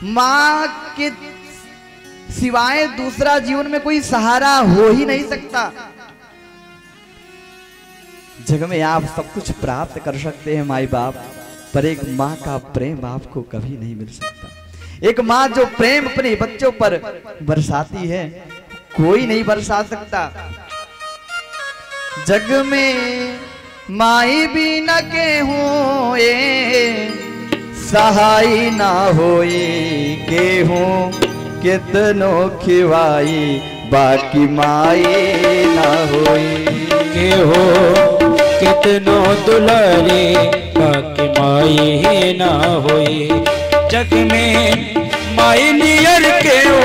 माँ के सिवाय दूसरा जीवन में कोई सहारा हो ही नहीं सकता। जग में आप सब कुछ प्राप्त कर सकते हैं माई बाप, पर एक माँ का प्रेम आपको कभी नहीं मिल सकता। एक माँ जो प्रेम अपने बच्चों पर बरसाती है, कोई नहीं बरसा सकता। जग में माई भी न के हो सहाय ना होई के हूँ कितनो खिवाई बाकी माई ना होई के हो कितनो दुलारी बाकी माई ना होई। जग में माई नियर के हो,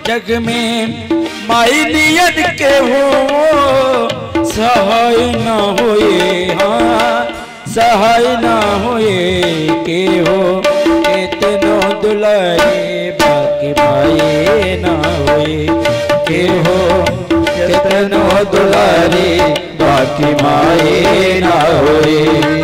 जग में माई नियर के हो सहाय ना होए, हाँ सहाय ना होए के हो कितनो दुलारी बाकी माई ना होए के हो कितनो दुलारी बाकी माई ना होए।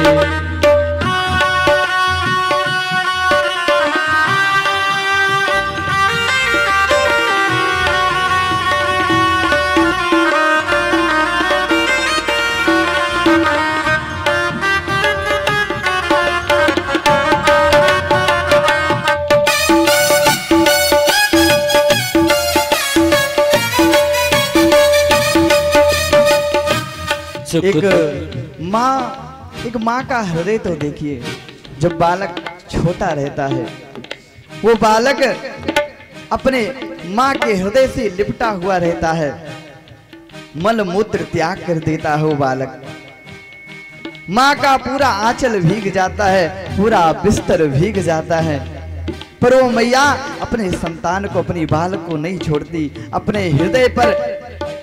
एक माँ का हृदय तो देखिए। जब बालक छोटा रहता है, वो बालक अपने माँ के हृदय से लिपटा हुआ रहता है, मल मूत्र त्याग कर देता है वो बालक। माँ का पूरा आंचल भीग जाता है, पूरा बिस्तर भीग जाता है, पर वो मैया अपने संतान को, अपनी बालक को नहीं छोड़ती, अपने हृदय पर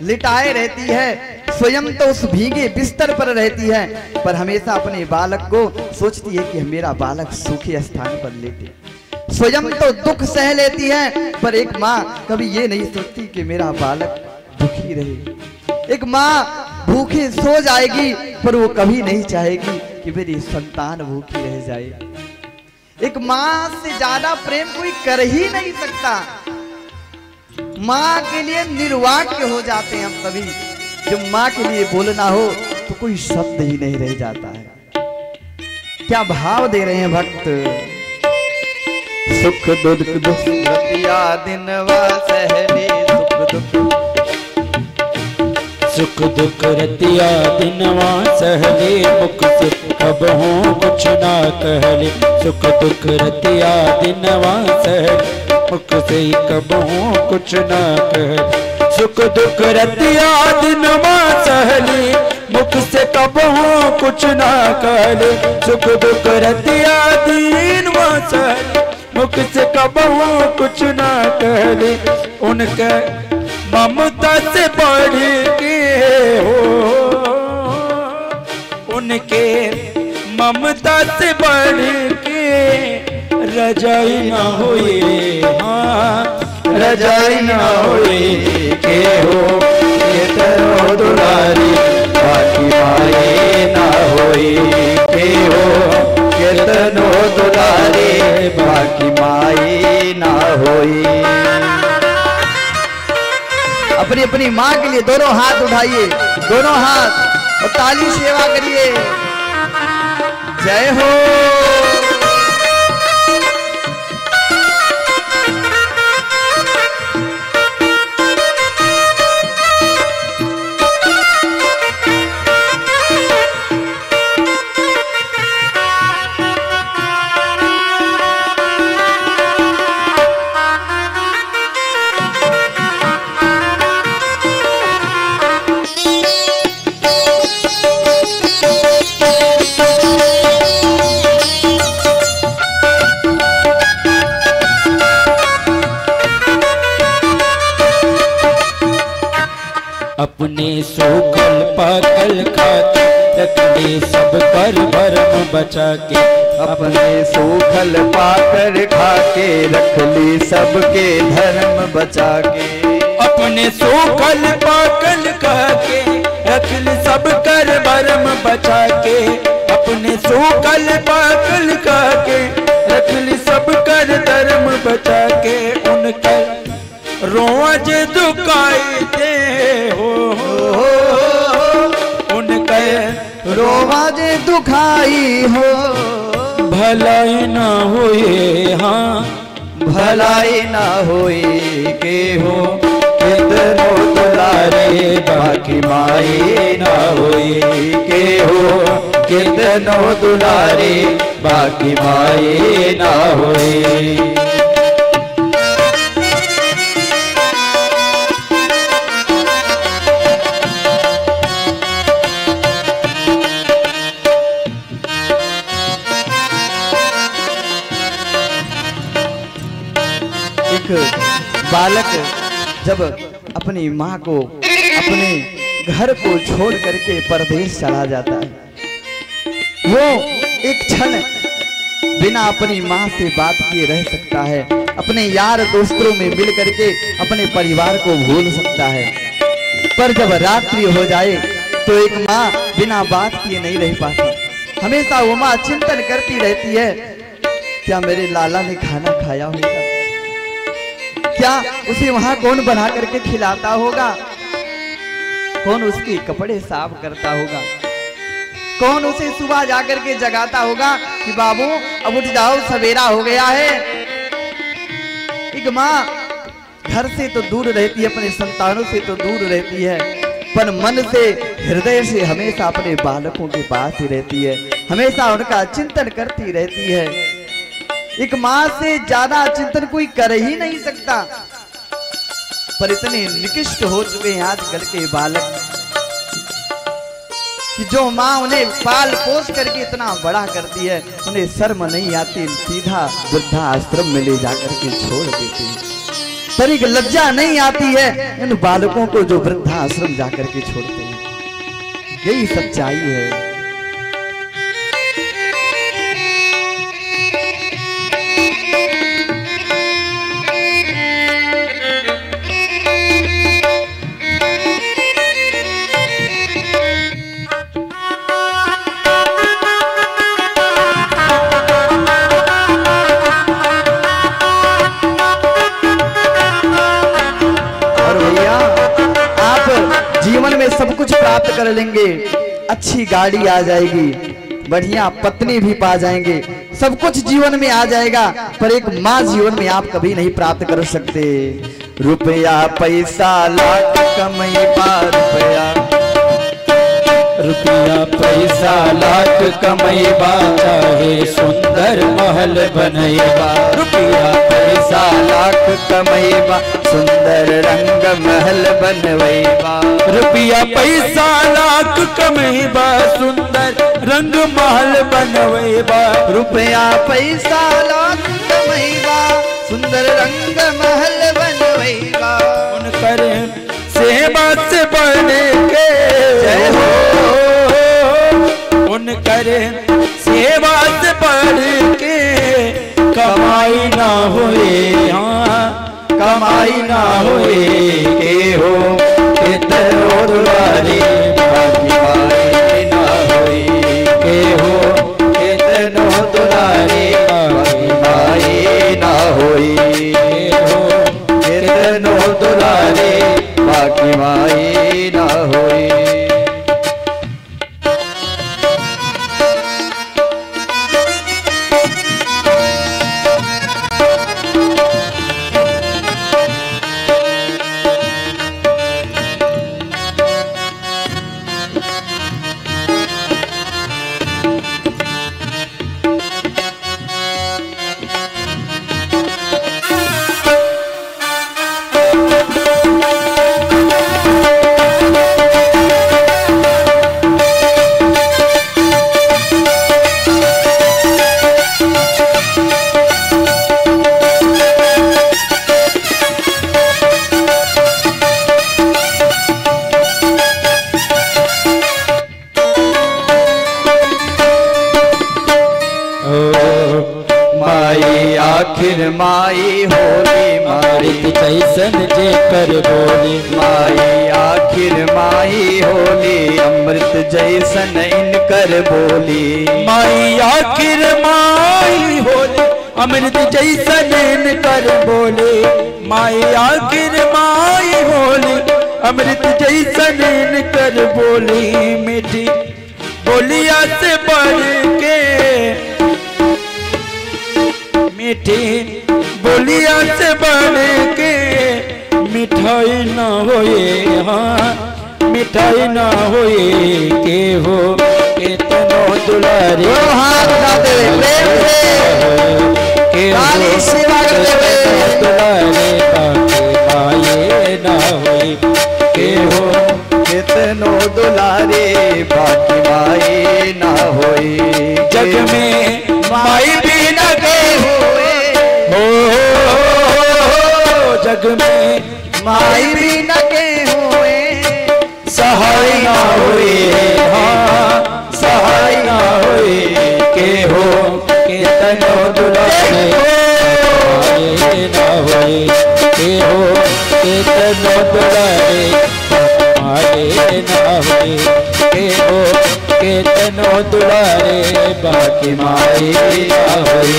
लिटाए रहती है। स्वयं तो उस भीगे बिस्तर पर रहती है, पर हमेशा अपने बालक को सोचती है कि मेरा बालक सूखे स्थान पर लेटे। स्वयं तो दुख सह लेती है, पर एक माँ कभी ये नहीं सोचती कि मेरा बालक दुखी रहे। एक माँ भूखी सो जाएगी, पर वो कभी नहीं चाहेगी कि मेरी संतान भूखी रह जाए। एक माँ से ज्यादा प्रेम कोई कर ही नहीं सकता। माँ के लिए निर्वाक्य हो जाते हैं हम सभी। जब माँ के लिए बोलना हो तो कोई शब्द ही नहीं रह जाता है। क्या भाव दे रहे हैं भक्त। सुख दुख दुख रतिया दिनवा सहले, सुख दुख रतिया दिनवा सहले, मुख से कब हो कुछ ना कहले। सुख दुख रतिया दिनवा सहले, मुख से कब हो कुछ ना कहले। सुख दुख रतिया दिनवा सहले, मुख से कब हो कुछ ना कहले। सुख दुख रतिया दिनवा सहले, मुख से कब हो कुछ ना कहले। उनके ममता से बढ़ के हो, उनके ममता से बढ़ के रजाई ना होए, हाँ रजाई ना होए के हो कितनो दुलारी बाकी माई ना होए के हो कितनो दुलारी बाकी माई ना होए। अपनी अपनी माँ के लिए दोनों हाथ उठाइए, दोनों हाथ, और ताली सेवा करिए। जय हो। अपने सूखल पाकल खाके रखले सब कर भरम बचा के। अपने सूखल पाकर खाके रख ली सबके धर्म बचा के। अपने सूखल पाकल खाके रख ली सब कर भरम बचा के। अपने सूखल पाकल खाके रख ली सब कर धर्म बचा के उनकर रोज दुखाई दे हो उनकर रोज दुखाई हो भलाई ना हुए हाँ भलाई ना होई के हो कितनो दुलारे बाकी माई ना हुई के हो कितनो दुलारे बाकी माई ना हुई। बालक जब अपनी माँ को अपने घर को छोड़ करके परदेश चला जाता है वो एक क्षण बिना अपनी माँ से बात किए रह सकता है, अपने यार दोस्तों में मिल करके अपने परिवार को भूल सकता है, पर जब रात्रि हो जाए तो एक माँ बिना बात किए नहीं रह पाती। हमेशा वो माँ चिंतन करती रहती है, क्या मेरे लाला ने खाना खाया होगा, क्या उसे वहां कौन बना करके खिलाता होगा, कौन उसके कपड़े साफ करता होगा, कौन उसे सुबह जाकर के जगाता होगा कि बाबू अब उठ जाओ सवेरा हो गया है। एक माँ घर से तो दूर रहती है, अपने संतानों से तो दूर रहती है, पर मन से हृदय से हमेशा अपने बालकों के पास ही रहती है, हमेशा उनका चिंतन करती रहती है। एक माँ से ज्यादा चिंतन कोई कर ही नहीं सकता, पर इतने निकृष्ट हो चुके हैं आजकल के बालक कि जो माँ उन्हें पाल पोस करके इतना बड़ा करती है उन्हें शर्म नहीं आती, सीधा वृद्धा आश्रम में ले जाकर के छोड़ देती है। पर एक लज्जा नहीं आती है इन बालकों को जो वृद्धा आश्रम जाकर के छोड़ते हैं। यही सच्चाई है। जीवन में सब कुछ प्राप्त कर लेंगे, अच्छी गाड़ी आ जाएगी, बढ़िया पत्नी भी पा जाएंगे, सब कुछ जीवन में आ जाएगा, पर एक माँ जीवन में आप कभी नहीं प्राप्त कर सकते। रुपया पैसा लाख कमाई बार रुपया पैसा लाख कमैबा चाहे सुंदर महल बनैबा, रुपया पैसा लाख कमैबा सुंदर रंग महल बनवैबा, रुपया पैसा लाख कमैबा सुंदर रंग महल बनवैबा, रुपया पैसा लाख कमैबा सुंदर रंग महल बनवैबा। उनकर सेवा से बढ़ के जय हो, उनकर सेवा से बढ़ के कमाई ना होए, हाँ कमाई ना होए के हो कितनो दुलारी बाकी माई ना होए के हो कितनो दुलारी बाकी माई ना होए के हो कितनो दुलारी बाकी माई ना होए। माई आखिर माई होली माई अमृत जैसन जे कर बोली माई आखिर माई होली अमृत जैसन इनकर बोली माई आखिर माई होली अमृत जैसन इनकर बोले माई आखिर माई होली अमृत जैसन इनकर बोली मीठी बोलिया से बढ़ के मीठी बोलिया से बढ़ के मिठाई न होए हाँ मिठाई न होए के हो केतनो दुलारे हाथ ना दे प्रेम से के काली सेवा करते हुए दुलारे बाकी माये न होए के हो कितनो दुलारे बाकी माई ना होई जग में माई भी न गए हुए हो जग में माई भी न के हुए सहाय ना हुए हाँ सहाय ना हुए के हो के तनो दुलारे माये ना होए के हो के तनो दुलारे माये ना होए के हो के तनो दुलारे बाकी माये ना होए